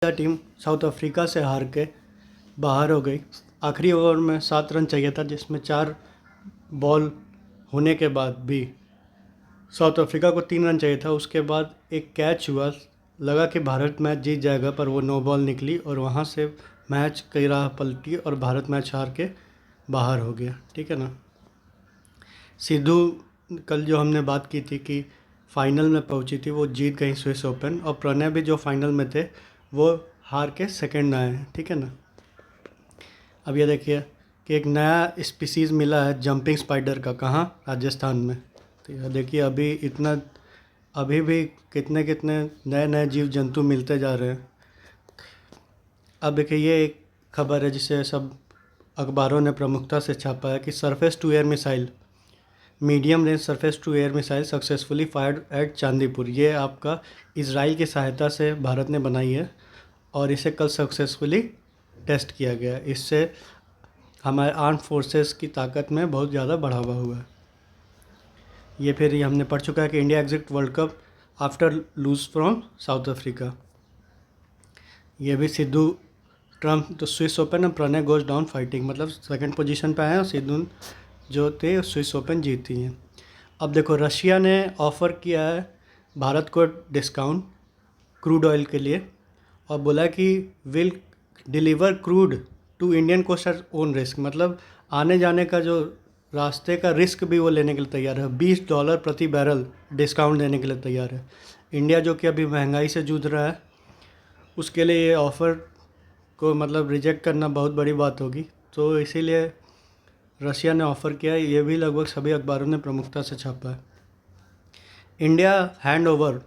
Team south Africa से हार के बाहर हो गई। आखिरी ओवर में 7 रन चाहिए था, जिसमें 4 बॉल होने के बाद भी साउथ अफ्रीका को 3 रन चाहिए था। उसके बाद एक कैच हुआ, लगा कि भारत मैच जीत जाएगा, पर वो नो बॉल निकली और वहाँ से मैच कई राह पलटी और भारत मैच हार के बाहर हो गया। ठीक है ना। सिद्धू कल जो हमने बात की थी कि फाइनल में पहुंची थी, वो जीत गई स्विस ओपन, और प्रणय भी जो फाइनल में थे वो हार के सेकंड आए हैं। ठीक है ना। अब ये देखिए कि एक नया स्पीसीज़ मिला है जंपिंग स्पाइडर का, कहाँ, राजस्थान में। तो ये देखिए अभी भी कितने कितने नए नए जीव जंतु मिलते जा रहे हैं। अब देखिए ये एक खबर है जिसे सब अखबारों ने प्रमुखता से छापा है कि surface to air missile, medium range surface to air missile successfully fired at Chandipur. ये आपका इजराइल की सहायता से भारत ने बनाई है और इसे कल सक्सेसफुली टेस्ट किया गया। इससे हमारे आर्म फोर्सेस की ताकत में बहुत ज़्यादा बढ़ावा हुआ है। ये हमने पढ़ चुका है कि India exit world cup after lose from South Africa. ये भी Sindhu trump to Swiss open और प्रणय गोज डाउन फाइटिंग, मतलब सेकंड पोजीशन पे आए और सिद्धू जो थे स्विस ओपन जीती हैं। अब देखो रशिया ने ऑफ़र किया है भारत को डिस्काउंट क्रूड ऑयल के लिए और बोला कि will deliver crude to Indian coast at own risk, मतलब आने जाने का जो रास्ते का रिस्क भी वो लेने के लिए तैयार है। $20 प्रति बैरल डिस्काउंट देने के लिए तैयार है। इंडिया जो कि अभी महंगाई से जूझ रहा है, उसके लिए ये ऑफ़र को मतलब रिजेक्ट करना बहुत बड़ी बात होगी। तो इसीलिए रशिया ने ऑफ़र किया है। ये भी लगभग सभी अखबारों ने प्रमुखता से छापा है। India hand over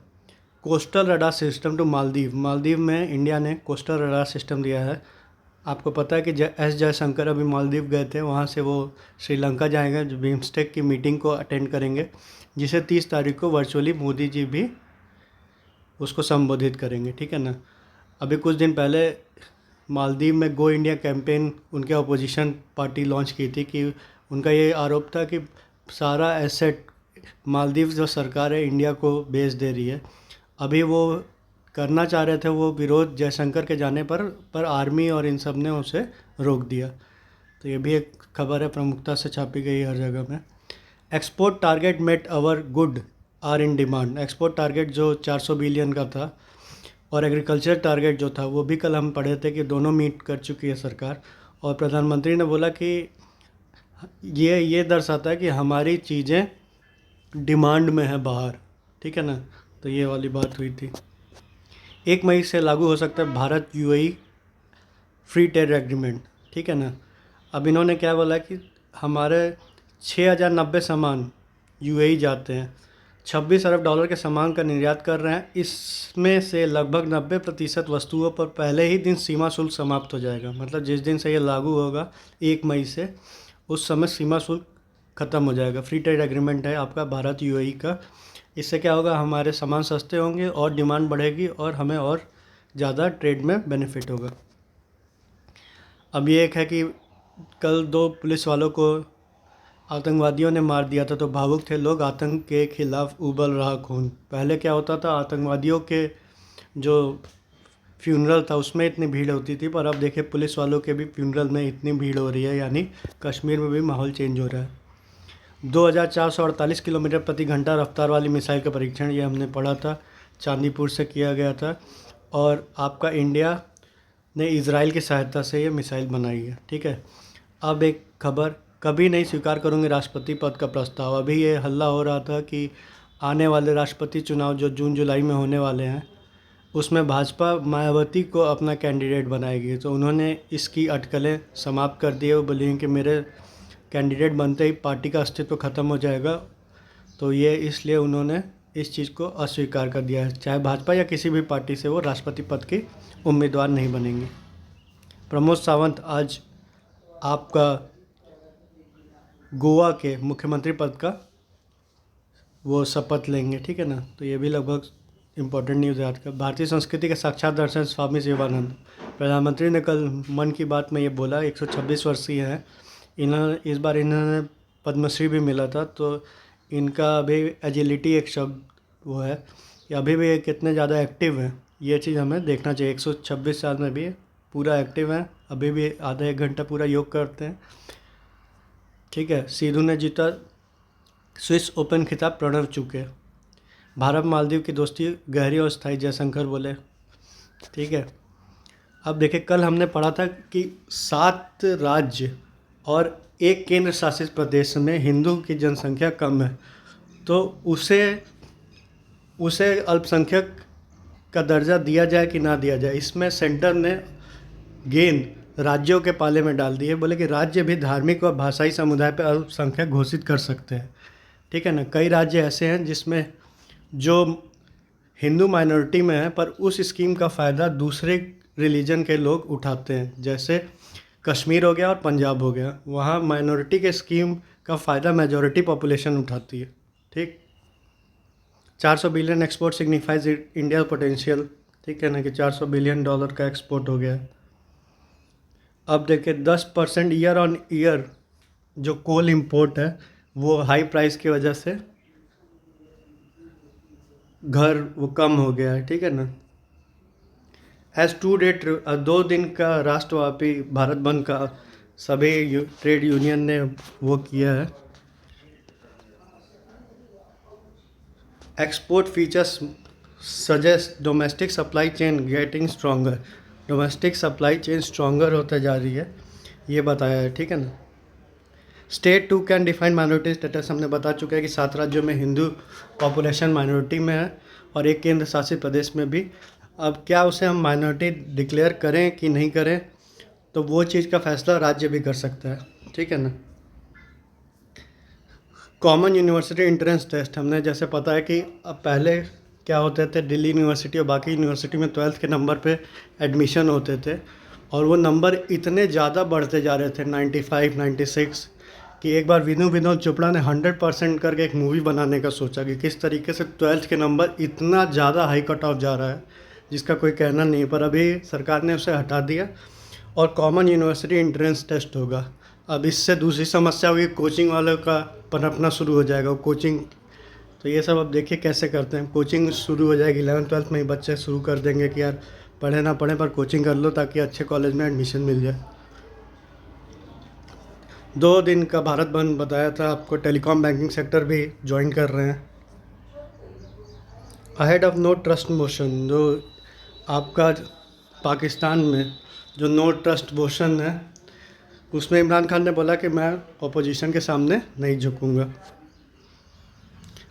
coastal radar system to Maldives. Maldives में इंडिया ने कोस्टल रडार सिस्टम दिया है। आपको पता है कि एस जयशंकर अभी मालदीव गए थे, वहाँ से वो श्रीलंका जाएंगे, जो बिम्स्टेक की मीटिंग को अटेंड करेंगे, जिसे 30 तारीख को वर्चुअली मोदी जी भी उसको संबोधित करेंगे। ठीक है ना। अभी कुछ दिन पहले मालदीव में गो इंडिया कैंपेन उनके अपोजिशन पार्टी लॉन्च की थी कि उनका ये आरोप था कि सारा एसेट मालदीव जो सरकार है इंडिया को बेच दे रही है। अभी वो करना चाह रहे थे वो विरोध जयशंकर के जाने पर आर्मी और इन सब ने उसे रोक दिया। तो ये भी एक खबर है, प्रमुखता से छापी गई हर जगह में। Export target met our good are in demand. Export target जो 400 बिलियन का था और एग्रीकल्चर टारगेट जो था वो भी कल हम पढ़े थे कि दोनों मीट कर चुकी है सरकार। और प्रधानमंत्री ने बोला कि ये दर्शाता है कि हमारी चीज़ें डिमांड में है बाहर। ठीक है ना। तो ये वाली बात हुई थी। 1 मई से लागू हो सकता है Bharat UAE free trade agreement. ठीक है ना। अब इन्होंने क्या बोला कि हमारे 6090 सामान यूएई जाते हैं, $26 अरब के सामान का निर्यात कर रहे हैं। इसमें से लगभग 90% वस्तुओं पर पहले ही दिन सीमा शुल्क समाप्त हो जाएगा। मतलब जिस दिन से ये लागू होगा 1 मई से, उस समय सीमा शुल्क ख़त्म हो जाएगा। फ्री ट्रेड एग्रीमेंट है आपका भारत यूएई का। इससे क्या होगा, हमारे सामान सस्ते होंगे और डिमांड बढ़ेगी और हमें और ज़्यादा ट्रेड में बेनिफिट होगा। अब ये एक है कि कल 2 पुलिस वालों को आतंकवादियों ने मार दिया था, तो भावुक थे लोग। आतंक के खिलाफ उबल रहा खून। पहले क्या होता था, आतंकवादियों के जो फ्यूनरल था उसमें इतनी भीड़ होती थी, पर अब देखिए पुलिस वालों के भी फ्यूनरल में इतनी भीड़ हो रही है, यानी कश्मीर में भी माहौल चेंज हो रहा है। 2448 किलोमीटर प्रति घंटा रफ्तार वाली मिसाइल का परीक्षण, ये हमने पढ़ा था, चांदीपुर से किया गया था। और आपका इंडिया ने इजराइल की सहायता से ये मिसाइल बनाई है। ठीक है। अब एक खबर, कभी नहीं स्वीकार करूँगी राष्ट्रपति पद का प्रस्ताव। अभी ये हल्ला हो रहा था कि आने वाले राष्ट्रपति चुनाव जो जून जुलाई में होने वाले हैं, उसमें भाजपा मायावती को अपना कैंडिडेट बनाएगी। तो उन्होंने इसकी अटकलें समाप्त कर दी है। वो बोली कि मेरे कैंडिडेट बनते ही पार्टी का अस्तित्व ख़त्म हो जाएगा। तो ये इसलिए उन्होंने इस चीज़ को अस्वीकार कर दिया है। चाहे भाजपा या किसी भी पार्टी से वो राष्ट्रपति पद की उम्मीदवार नहीं बनेंगे। प्रमोद सावंत आज आपका गोवा के मुख्यमंत्री पद का वो शपथ लेंगे। ठीक है ना। तो ये भी लगभग इम्पोर्टेंट न्यूज़ है आज का। भारतीय संस्कृति के साक्षात दर्शन स्वामी शिवानंद। प्रधानमंत्री ने कल मन की बात में ये बोला, 126 वर्षीय हैं इस बार इन्होंने पद्मश्री भी मिला था। तो इनका अभी एजिलिटी एक शब्द वो है कि अभी भी ये कितने ज़्यादा एक्टिव हैं, ये चीज़ हमें देखना चाहिए। 126 साल में भी पूरा एक्टिव हैं, अभी भी आधा एक घंटा पूरा योग करते हैं। ठीक है। सिंधु ने जीता स्विस ओपन खिताब, प्रणव चुके। भारत मालदीव की दोस्ती गहरी और स्थायी, जयशंकर बोले। ठीक है। अब देखिए, कल हमने पढ़ा था कि 7 राज्य और एक केंद्र शासित प्रदेश में हिंदू की जनसंख्या कम है, तो उसे अल्पसंख्यक का दर्जा दिया जाए कि ना दिया जाए। इसमें सेंटर ने गेंद राज्यों के पाले में डाल दी है। बोले कि राज्य भी धार्मिक और भाषाई समुदाय पर अल्पसंख्यक घोषित कर सकते हैं। ठीक है ना। कई राज्य ऐसे हैं जिसमें जो हिंदू माइनॉरिटी में है, पर उस स्कीम का फ़ायदा दूसरे रिलीजन के लोग उठाते हैं, जैसे कश्मीर हो गया और पंजाब हो गया। वहाँ माइनॉरिटी के स्कीम का फ़ायदा मेजॉरिटी पॉपुलेशन उठाती है। ठीक। 400 billion export signifies India potential. ठीक है ना, कि $400 बिलियन का एक्सपोर्ट हो गया। अब देखिए 10% ईयर ऑन ईयर जो कोल इंपोर्ट है वो हाई प्राइस की वजह से वो कम हो गया है। ठीक है ना। एज टू डेट 2 दिन का राष्ट्रव्यापी भारत बंद का सभी ट्रेड यूनियन ने वो किया है। Export features suggest domestic supply chain getting stronger. Domestic supply chain stronger होते जा रही है, ये बताया है। ठीक है ना। State 2 can define minority status, हमने बता चुके हैं कि 7 राज्यों में हिंदू पॉपुलेशन माइनॉरिटी में है और एक केंद्र शासित प्रदेश में भी। अब क्या उसे हम माइनॉरिटी डिक्लेयर करें कि नहीं करें, तो वो चीज़ का फैसला राज्य भी कर सकता है। ठीक है ना। कॉमन यूनिवर्सिटी एंट्रेंस टेस्ट, हमने जैसे पता है कि अब पहले क्या होते थे, दिल्ली यूनिवर्सिटी और बाकी यूनिवर्सिटी में 12th के नंबर पे एडमिशन होते थे और वो नंबर इतने ज़्यादा बढ़ते जा रहे थे 95, 96, कि एक बार विनोद चोपड़ा ने 100% करके एक मूवी बनाने का सोचा कि किस तरीके से 12th के नंबर इतना ज़्यादा हाई कट ऑफ जा रहा है जिसका कोई कहना नहीं। पर अभी सरकार ने उसे हटा दिया और कॉमन यूनिवर्सिटी एंट्रेंस टेस्ट होगा। अब इससे दूसरी समस्या हुई, कोचिंग वालों का पनपना शुरू हो जाएगा। कोचिंग, तो ये सब अब देखिए कैसे करते हैं। कोचिंग शुरू हो जाएगी 11th 12th में ही, बच्चे शुरू कर देंगे कि यार पढ़े ना पढ़े पर कोचिंग कर लो ताकि अच्छे कॉलेज में एडमिशन मिल जाए। 2 दिन का भारत बंद बताया था आपको। टेलीकॉम बैंकिंग सेक्टर भी ज्वाइन कर रहे हैं। Ahead of no trust motion, जो आपका पाकिस्तान में जो नो ट्रस्ट मोशन है उसमें इमरान खान ने बोला कि मैं अपोजिशन के सामने नहीं झुकूंगा।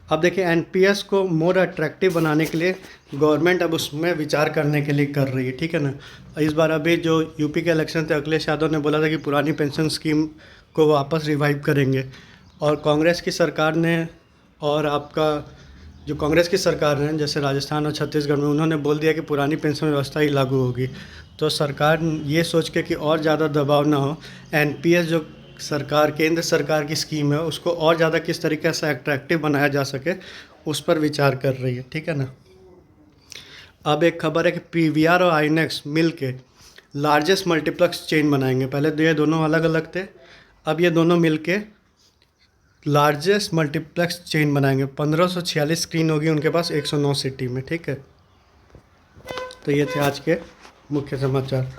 अब देखिए एनपीएस को मोर अट्रैक्टिव बनाने के लिए गवर्नमेंट अब उसमें विचार करने के लिए कर रही है। ठीक है ना। इस बार अभी जो यूपी के इलेक्शन थे, अखिलेश यादव ने बोला था कि पुरानी पेंशन स्कीम को वापस रिवाइव करेंगे और कांग्रेस की सरकार ने, और आपका जो कांग्रेस की सरकार है जैसे राजस्थान और छत्तीसगढ़ में, उन्होंने बोल दिया कि पुरानी पेंशन व्यवस्था ही लागू होगी। तो सरकार ये सोच के कि और ज़्यादा दबाव ना हो, एनपीएस जो केंद्र सरकार की स्कीम है उसको और ज़्यादा किस तरीके से अट्रैक्टिव बनाया जा सके उस पर विचार कर रही है। ठीक है ना। अब एक खबर है कि पीवीआर और आईनॉक्स मिल के लार्जेस्ट मल्टीप्लेक्स चेन बनाएंगे। पहले तो ये दोनों अलग अलग थे, अब ये दोनों मिल के लार्जेस्ट मल्टीप्लेक्स चेन बनाएंगे। 1546 स्क्रीन होगी उनके पास 109 सिटी में। ठीक है। तो ये थे आज के मुख्य समाचार।